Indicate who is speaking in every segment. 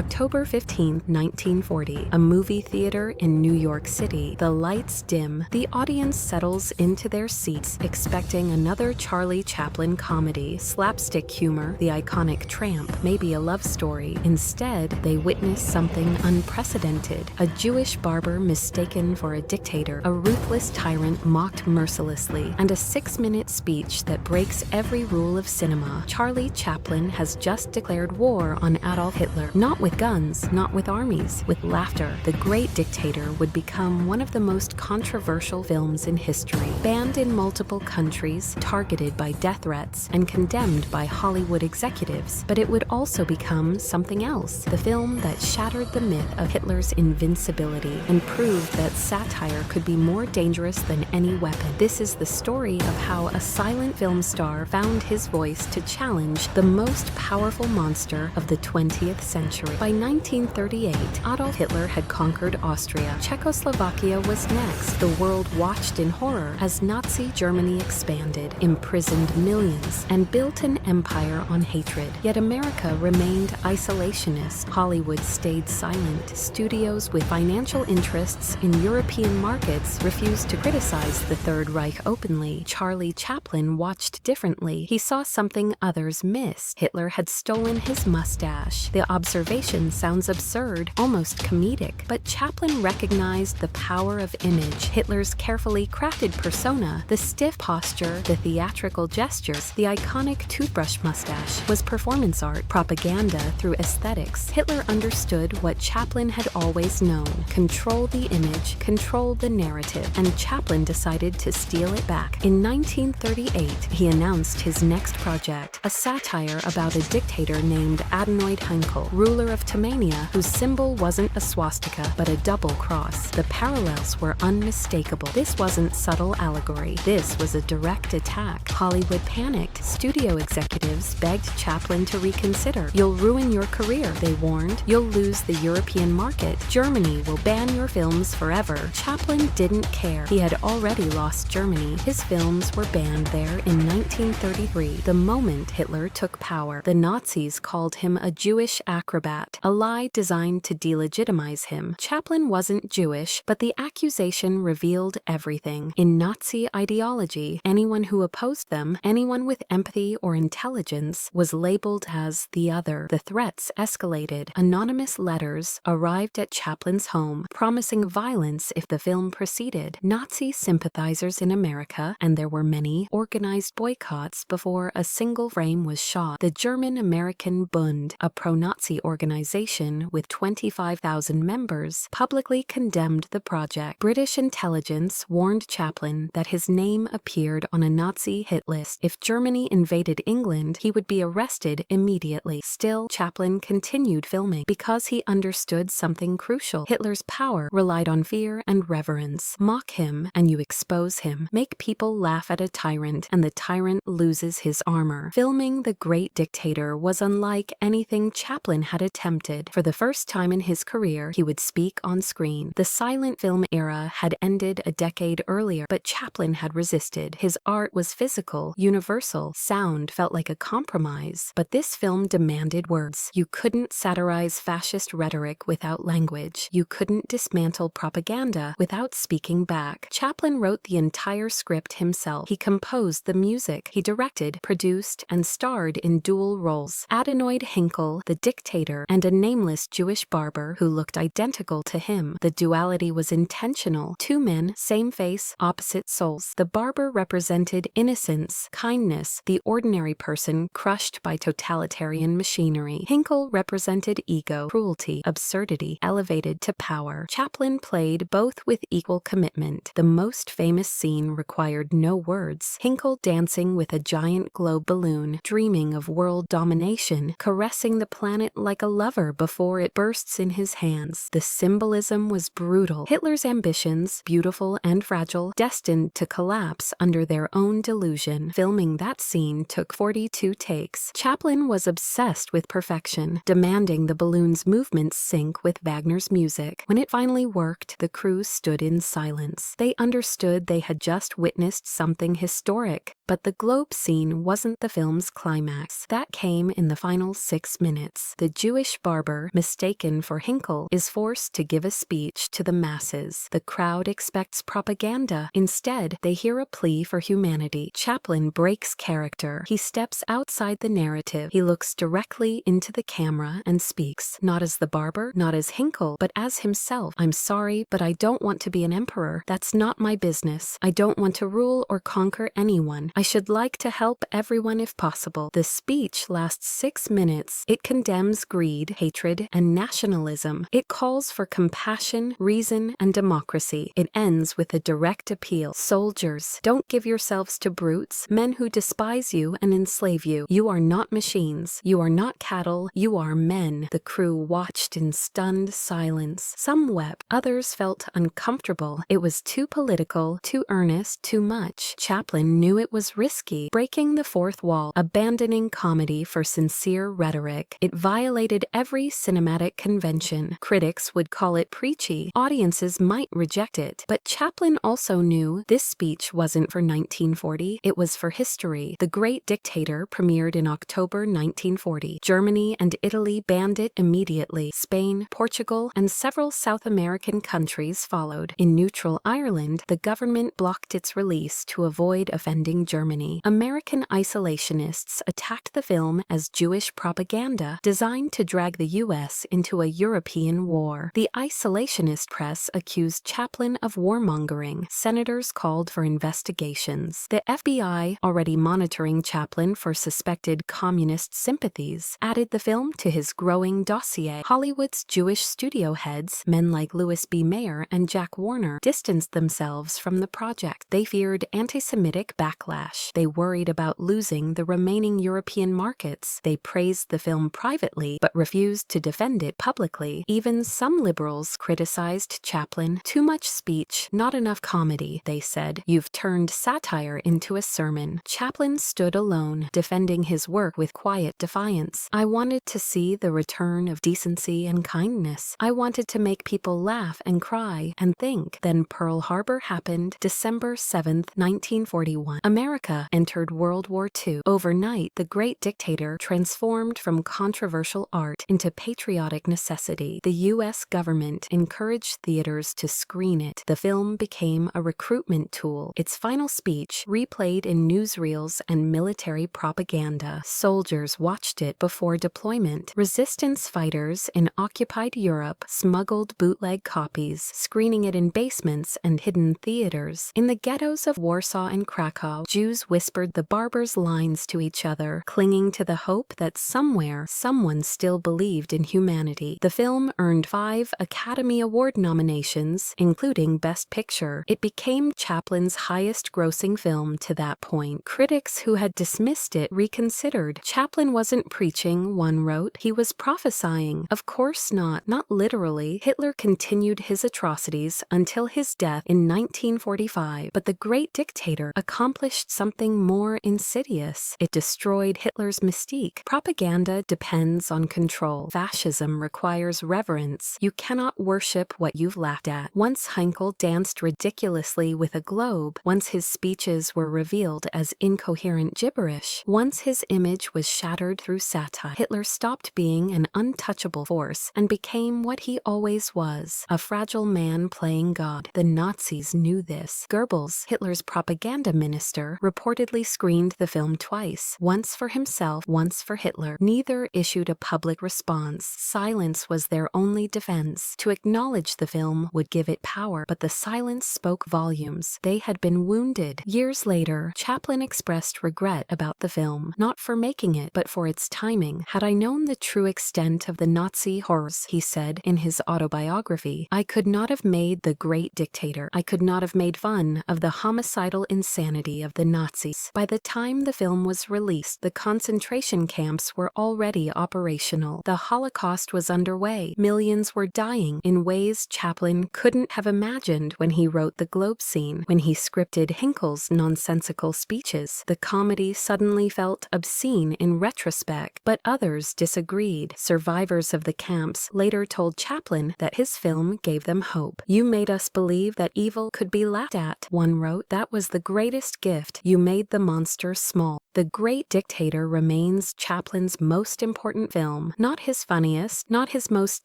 Speaker 1: October 15, 1940, a movie theater in New York City. The lights dim. The audience settles into their seats, expecting another Charlie Chaplin comedy, slapstick humor, the iconic tramp, maybe a love story. Instead, they witness something unprecedented. A Jewish barber mistaken for a dictator, a ruthless tyrant mocked mercilessly, and a 6-minute speech that breaks every rule of cinema. Charlie Chaplin has just declared war on Adolf Hitler. Not with guns, not with armies, with laughter. The Great Dictator would become one of the most controversial films in history. Banned in multiple countries, targeted by death threats, and condemned by Hollywood executives. But it would also become something else. The film that shattered the myth of Hitler's invincibility and proved that satire could be more dangerous than any weapon. This is the story of how a silent film star found his voice to challenge the most powerful monster of the 20th century. By 1938, Adolf Hitler had conquered Austria. Czechoslovakia was next. The world watched in horror as Nazi Germany expanded, imprisoned millions, and built an empire on hatred. Yet America remained isolationist. Hollywood stayed silent. Studios with financial interests in European markets refused to criticize the Third Reich openly. Charlie Chaplin watched differently. He saw something others missed. Hitler had stolen his mustache. The observation sounds absurd, almost comedic, but Chaplin recognized the power of image. Hitler's carefully crafted persona, the stiff posture, the theatrical gestures, the iconic toothbrush mustache was performance art, propaganda through aesthetics. Hitler understood what Chaplin had always known: control the image, control the narrative, and Chaplin decided to steal it back. In 1938, he announced his next project, a satire about a dictator named Adolf Hitler, ruler of Tamania, whose symbol wasn't a swastika, but a double cross. The parallels were unmistakable. This wasn't subtle allegory. This was a direct attack. Hollywood panicked. Studio executives begged Chaplin to reconsider. "You'll ruin your career," they warned. "You'll lose the European market. Germany will ban your films forever." Chaplin didn't care. He had already lost Germany. His films were banned there in 1933, the moment Hitler took power. The Nazis called him a Jewish acrobat, a lie designed to delegitimize him. Chaplin wasn't Jewish, but the accusation revealed everything. In Nazi ideology, anyone who opposed them, anyone with empathy or intelligence, was labeled as the other. The threats escalated. Anonymous letters arrived at Chaplin's home, promising violence if the film proceeded. Nazi sympathizers in America, and there were many, organized boycotts before a single frame was shot. The German-American Bund, a pro-Nazi organization with 25,000 members, publicly condemned the project. British intelligence warned Chaplin that his name appeared on a Nazi hit list. If Germany invaded England, he would be arrested immediately. Still, Chaplin continued filming because he understood something crucial. Hitler's power relied on fear and reverence. Mock him, and you expose him. Make people laugh at a tyrant, and the tyrant loses his armor. Filming The Great Dictator was unlike anything Chaplin had attempted. For the first time in his career, he would speak on screen. The silent film era had ended a decade earlier, but Chaplin had resisted. His art was physical, universal. Sound felt like a compromise. But this film demanded words. You couldn't satirize fascist rhetoric without language. You couldn't dismantle propaganda without speaking back. Chaplin wrote the entire script himself. He composed the music. He directed, produced, and starred in dual roles: Adolf Hitler, the dictator, and a nameless Jewish barber who looked identical to him. The duality was intentional. Two men, same face, opposite souls. The barber represented innocence, kindness, the ordinary person crushed by totalitarian machinery. Hitler represented ego, cruelty, absurdity, elevated to power. Chaplin played both with equal commitment. The most famous scene required no words. Hitler dancing with a giant globe balloon, dreaming of world domination, caressing the planet like a lover before it bursts in his hands. The symbolism was brutal. Hitler's ambitions, beautiful and fragile, destined to collapse under their own delusion. Filming that scene took 42 takes. Chaplin was obsessed with perfection, demanding the balloon's movements sync with Wagner's music. When it finally worked, the crew stood in silence. They understood they had just witnessed something historic, but the globe scene wasn't the film's climax. That came in the final 6 minutes. The Jewish Jewish barber, mistaken for Hinkle, is forced to give a speech to the masses. The crowd expects propaganda. Instead, they hear a plea for humanity. Chaplin breaks character. He steps outside the narrative. He looks directly into the camera and speaks, not as the barber, not as Hinkle, but as himself. "I'm sorry, but I don't want to be an emperor. That's not my business. I don't want to rule or conquer anyone. I should like to help everyone if possible." The speech lasts 6 minutes. It condemns greed, hatred, and nationalism. It calls for compassion, reason, and democracy. It ends with a direct appeal. "Soldiers, don't give yourselves to brutes, men who despise you and enslave you. You are not machines. You are not cattle. You are men." The crew watched in stunned silence. Some wept. Others felt uncomfortable. It was too political, too earnest, too much. Chaplin knew it was risky, breaking the fourth wall, abandoning comedy for sincere rhetoric. It violated every cinematic convention. Critics would call it preachy. Audiences might reject it. But Chaplin also knew this speech wasn't for 1940. It was for history. The Great Dictator premiered in October 1940. Germany and Italy banned it immediately. Spain, Portugal, and several South American countries followed. In neutral Ireland, the government blocked its release to avoid offending Germany. American isolationists attacked the film as Jewish propaganda designed to drag the U.S. into a European war. The isolationist press accused Chaplin of warmongering. Senators called for investigations. The FBI, already monitoring Chaplin for suspected communist sympathies, added the film to his growing dossier. Hollywood's Jewish studio heads, men like Louis B. Mayer and Jack Warner, distanced themselves from the project. They feared anti-Semitic backlash. They worried about losing the remaining European markets. They praised the film privately, but refused to defend it publicly. Even some liberals criticized Chaplin. "Too much speech, not enough comedy," they said. "You've turned satire into a sermon." Chaplin stood alone, defending his work with quiet defiance. "I wanted to see the return of decency and kindness. I wanted to make people laugh and cry and think." Then Pearl Harbor happened, December 7th, 1941. America entered World War II. Overnight, The Great Dictator transformed from controversial art into patriotic necessity. The U.S. government encouraged theaters to screen it. The film became a recruitment tool. Its final speech, replayed in newsreels and military propaganda. Soldiers watched it before deployment. Resistance fighters in occupied Europe smuggled bootleg copies, screening it in basements and hidden theaters. In the ghettos of Warsaw and Krakow, Jews whispered the barber's lines to each other, clinging to the hope that somewhere, someone still believed in humanity. The film earned 5 Academy Award nominations, including Best Picture. It became Chaplin's highest-grossing film to that point. Critics who had dismissed it reconsidered. Chaplin wasn't preaching, one wrote. He was prophesying. Of course not literally. Hitler continued his atrocities until his death in 1945. But The Great Dictator accomplished something more insidious. It destroyed Hitler's mystique. Propaganda depends on control. Fascism requires reverence. You cannot worship what you've laughed at. Once Heinkel danced ridiculously with a globe, once his speeches were revealed as incoherent gibberish, once his image was shattered through satire, Hitler stopped being an untouchable force and became what he always was, a fragile man playing God. The Nazis knew this. Goebbels, Hitler's propaganda minister, reportedly screened the film twice, once for himself, once for Hitler. Neither issued a public response. Silence was their only defense. To acknowledge the film would give it power, but the silence spoke volumes. They had been wounded. Years later, Chaplin expressed regret about the film, not for making it, but for its timing. "Had I known the true extent of the Nazi horrors," he said in his autobiography, "I could not have made The Great Dictator. I could not have made fun of the homicidal insanity of the Nazis." By the time the film was released, the concentration camps were already operational. The Holocaust was underway. Millions were dying in ways Chaplin couldn't have imagined when he wrote The Globe Scene. When he scripted Hinkle's nonsensical speeches, the comedy suddenly felt obscene in retrospect, but others disagreed. Survivors of the camps later told Chaplin that his film gave them hope. "You made us believe that evil could be laughed at," one wrote. "That was the greatest gift. You made the monster small." The Great Dictator remains Chaplin's most important film, not his funniest, not his most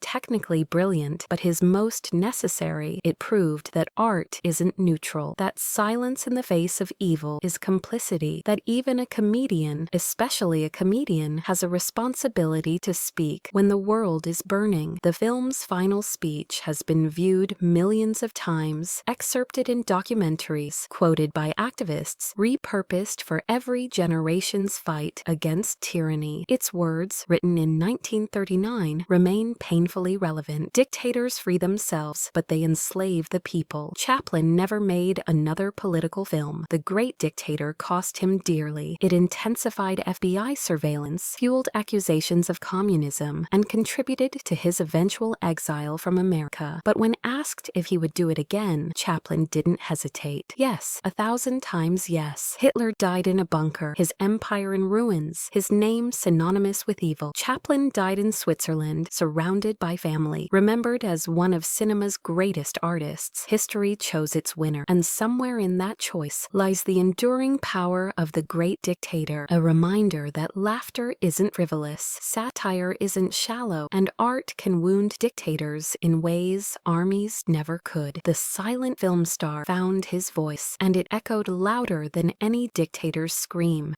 Speaker 1: technically brilliant, but his most necessary. It proved that art isn't neutral, that silence in the face of evil is complicity, that even a comedian, especially a comedian, has a responsibility to speak when the world is burning. The film's final speech has been viewed millions of times, excerpted in documentaries, quoted by activists, repurposed for every generation's fight against tyranny. Its words, written in 1939, remain painfully relevant. Dictators free themselves, but they enslave the people. Chaplin never made another political film. The Great Dictator cost him dearly. It intensified FBI surveillance, fueled accusations of communism, and contributed to his eventual exile from America. But when asked if he would do it again, Chaplin didn't hesitate. Yes, 1,000 times yes. Hitler died in a bunker, his empire in ruins, his name synonymous with evil. Chaplin died in Switzerland, surrounded by family. Remembered as one of cinema's greatest artists, history chose its winner, and somewhere in that choice lies the enduring power of The Great Dictator, a reminder that laughter isn't frivolous, satire isn't shallow, and art can wound dictators in ways armies never could. The silent film star found his voice, and it echoed louder than any dictator's scream.